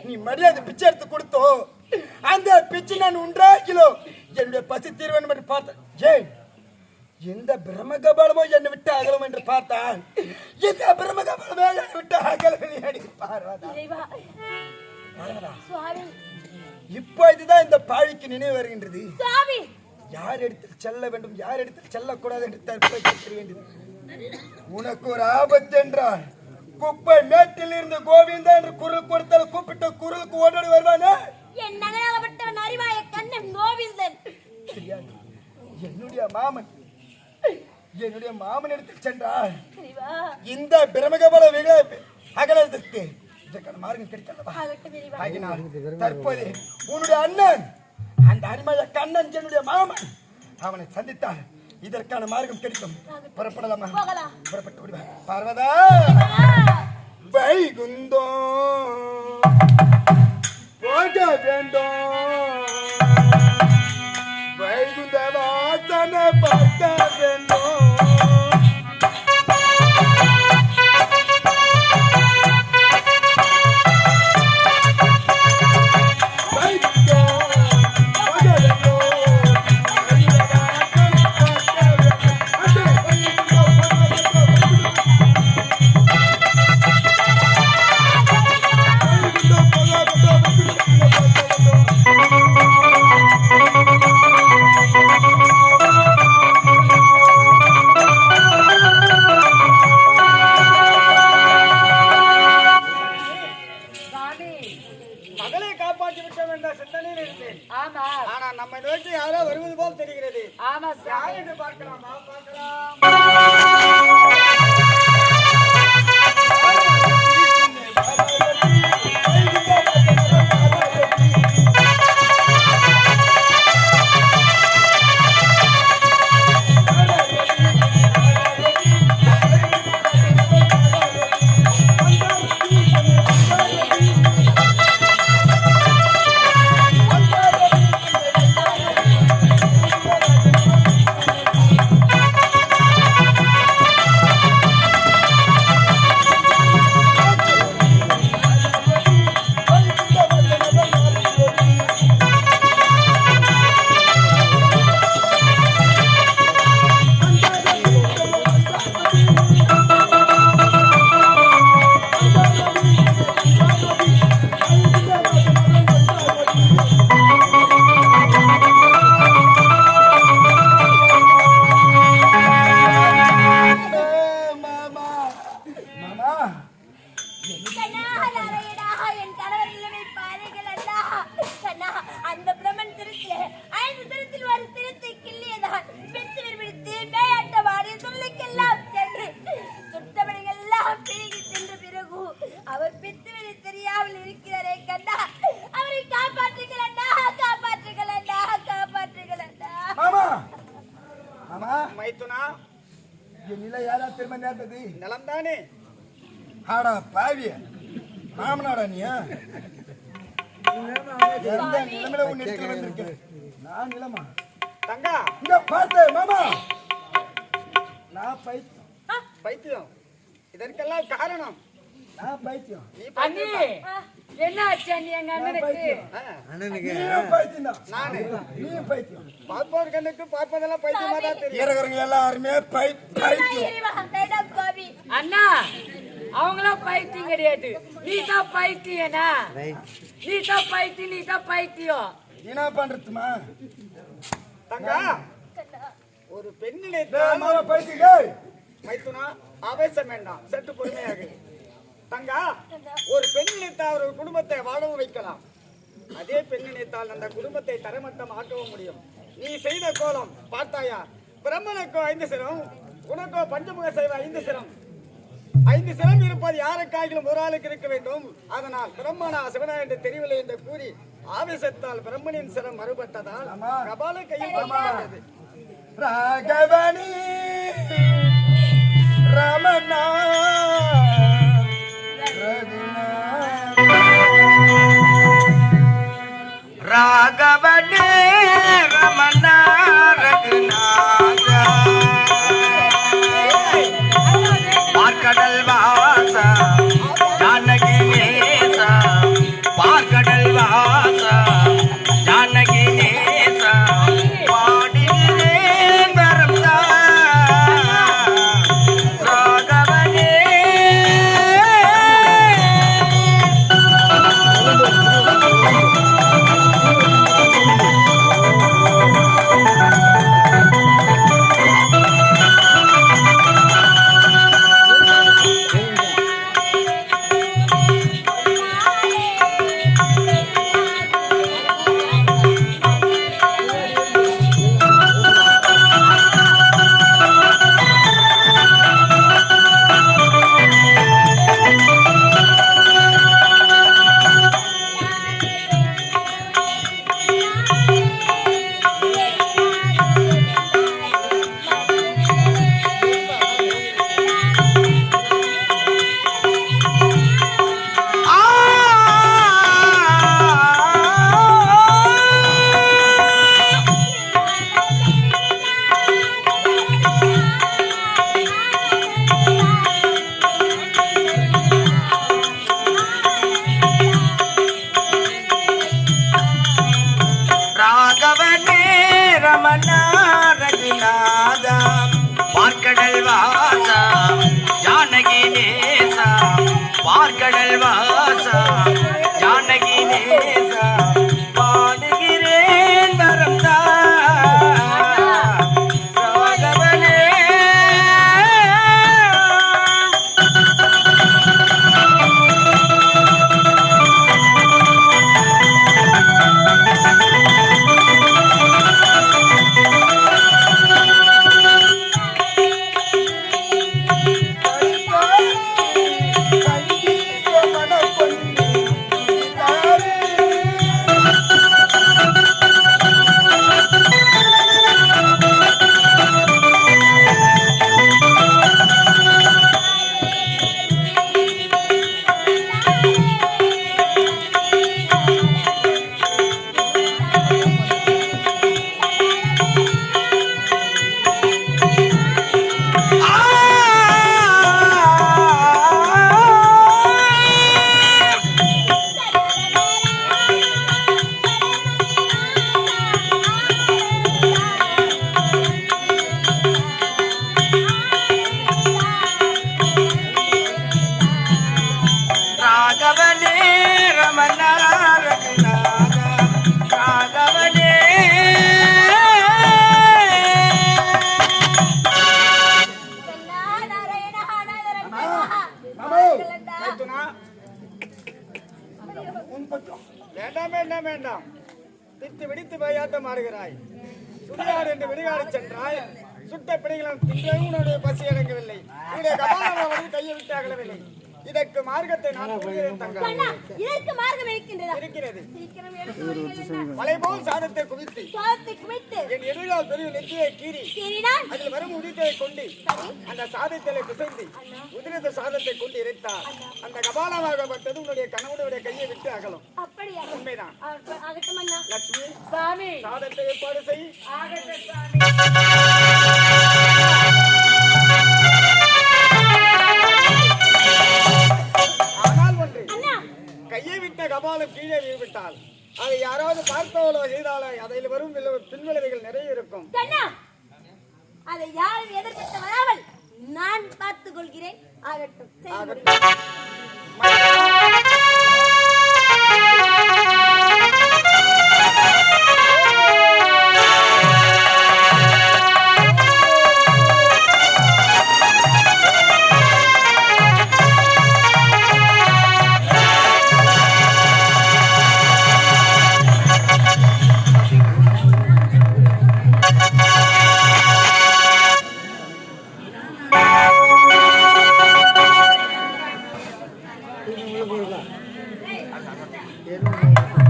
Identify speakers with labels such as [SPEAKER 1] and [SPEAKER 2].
[SPEAKER 1] நீ மரியாதை பிச்சை எடுத்து கொடுத்தோ அந்த பிச்சை நான் 1.5 கிலோ என்னுடைய பசி தீர்வேன் என்று பார்த்தேன். ஏன் எந்த பிரம்மகபாலமோ என்னை விட்டு அகலம் என்று பார்த்தான். இந்த பிரம்மகபாலமோ என்னை விட்டு அகலம் பார்வதா. இப்போ இதுதான் இந்த பாழிக்கு நினைவு வருகின்றது. யார் இடத்தில் செல்ல வேண்டும் யார் இடத்தில் செல்லக்கூடாது என்று தற்போது தெரிய வேண்டியது. உனக்கு ஒரு ஆபத்து என்றால் குப்பை மேட்டில் இருந்து கோவிந்தா என்று குரல் கொடுத்தால் கூப்பிட்ட குரலுக்கு ஓடோடி வருவானே
[SPEAKER 2] என் நகராகப்பட்டவன் அறிவாய கண்ணன் கோவிந்தன்.
[SPEAKER 1] என்னுடைய மாமன் இடத்தில் சென்றால் இந்த பிரமகபல அகலத்திற்கு இதற்கான மார்க்கம் கிடைக்கல. தற்போது உன்னுடைய அண்ணன் அந்த அரிமய கண்ணன் என்னுடைய மாமன் அவனை சந்தித்தால் இதற்கான மார்க்கம் கிடைக்கும். புறப்படலாமா? புறப்பட்டு விடுவேன். பார்வதா வைகுந்தோ போக வேண்டும் வைகுந்த வாசனை பார்க்க வேண்டும். மாமனாடா நீயா எந்த நிலைமையில உன் இடத்துல வந்திருக்க? நான் நிலமா தங்கா இங்க பாத்து மாமா நான் பைத்தியம் இதற்கெல்லாம் காரணம் நான் பைத்தியம்.
[SPEAKER 3] அண்ணி என்ன ஆச்சு அண்ணி எங்க அண்ணனுக்கு
[SPEAKER 1] நீ பைத்தியம் தான். நானே நீ பைத்தியம். பார்ப்போர் கண்ணுக்கு பார்ப்பதெல்லாம் பைத்தியமா தான் தெரியும். ஏறகறங்க எல்லாரும் பைத்தியம்.
[SPEAKER 3] அண்ணா அவங்களாம் பைத்தியம் கிடையாது. நீ தான் பைத்தியனா? நீ தான் பைத்தியம்.
[SPEAKER 1] என்ன பண்றதுமா
[SPEAKER 4] தங்கா ஒரு பெண்ணிலே
[SPEAKER 1] பைத்தியம்
[SPEAKER 4] மைத்துனா ஆவேசம் வேண்டாம், சற்று பொறுமையாக. தங்கா ஒரு பெண் நினைத்தால் ஒரு குடும்பத்தை வாழவும் வைக்கலாம். அதே பெண் நினைத்தால் அந்த குடும்பத்தை தரமட்டம் ஆக்கவும் முடியும். நீ செய்த கோலம் பார்த்தாயா? பிரம்மனுக்கோ 5 சிரம், உனக்கோ பஞ்சமுக செய்வ 5 சிரம். 5 சிரம் இருப்பது யாருக்காகிலும் ஒரு ஆளுக்கு இருக்க வேண்டும். அதனால் பிரம்மனா சிவனா என்று தெரியவில்லை என்று கூறி ஆவேசத்தால் பிரம்மனின் சிரம் மறுபட்டதால் கபால கையில்
[SPEAKER 1] ராகவனி ரமணா ராகவனே ரமணா ரகுநாத பார்க்கடல் வாசா
[SPEAKER 5] பார்க்கடல் வாசா ஜானகி நேசா பாடுகிறேன் வரம்தா ராகவனே. ராகவனே ரமணா ரகுநாத ராகவனே.
[SPEAKER 4] மைத்துனா, வேண்டாம் வேண்டாம் வேண்டாம். திட்டு வெடித்து பையாட்டம் ஆடுகிறாய். சுடுகாடு என்று விடுகாடு சென்றாய். சுட்ட பிடிகளும் தின்றும் உன்னுடைய பசி அடங்கவில்லை. உன்னுடைய கபாலவன் கையை விட்டு அகலவில்லை. இதற்கு மார்க்கத்தை நான் கூறுகிறேன் தங்கா.
[SPEAKER 2] இதற்கு மார்க்கம் இருக்கின்றதா?
[SPEAKER 4] இருக்கிறது.
[SPEAKER 2] சீக்கிரம் எடுத்து வருங்கள்.
[SPEAKER 4] மலை போல் சாதத்தை குவித்து
[SPEAKER 2] சாதத்தை குவித்து
[SPEAKER 4] என் எதிர்கால் பெரிய நெற்றியை கீறி
[SPEAKER 2] சீரினால்
[SPEAKER 4] அதில் வரும் உதிரியை கொண்டு அந்த சாதத்திலே பிசைந்து உதிரித்த சாதத்தை கொண்டு இறைத்தார். அந்த கபாலமாகப்பட்டது உன்னுடைய கணவனுடைய கையை விட்டு அகலும்.
[SPEAKER 2] அப்படியா?
[SPEAKER 4] உண்மைதான்.
[SPEAKER 2] ஆகட்டும் அண்ணா.
[SPEAKER 4] லட்சுமி,
[SPEAKER 3] சாமி
[SPEAKER 4] சாதத்தை ஏற்பாடு செய்.
[SPEAKER 3] ஆகட்டும் சாமி.
[SPEAKER 4] ஆனால் ஒன்று,
[SPEAKER 2] அண்ணா
[SPEAKER 4] கையை விட்ட கபாலம் கீழே விட்டால் அதை யாராவது பார்ப்பவளோ செய்தாலோ அதில் வரும் பின்விளைவுகள் நிறைய இருக்கும்.
[SPEAKER 2] அண்ணா அதை யாரும் எதிர்பட்டு வராமல் நான் பார்த்துக் கொள்கிறேன். ஆகட்டும் செய்து முடியுங்கள்.
[SPEAKER 1] என்ன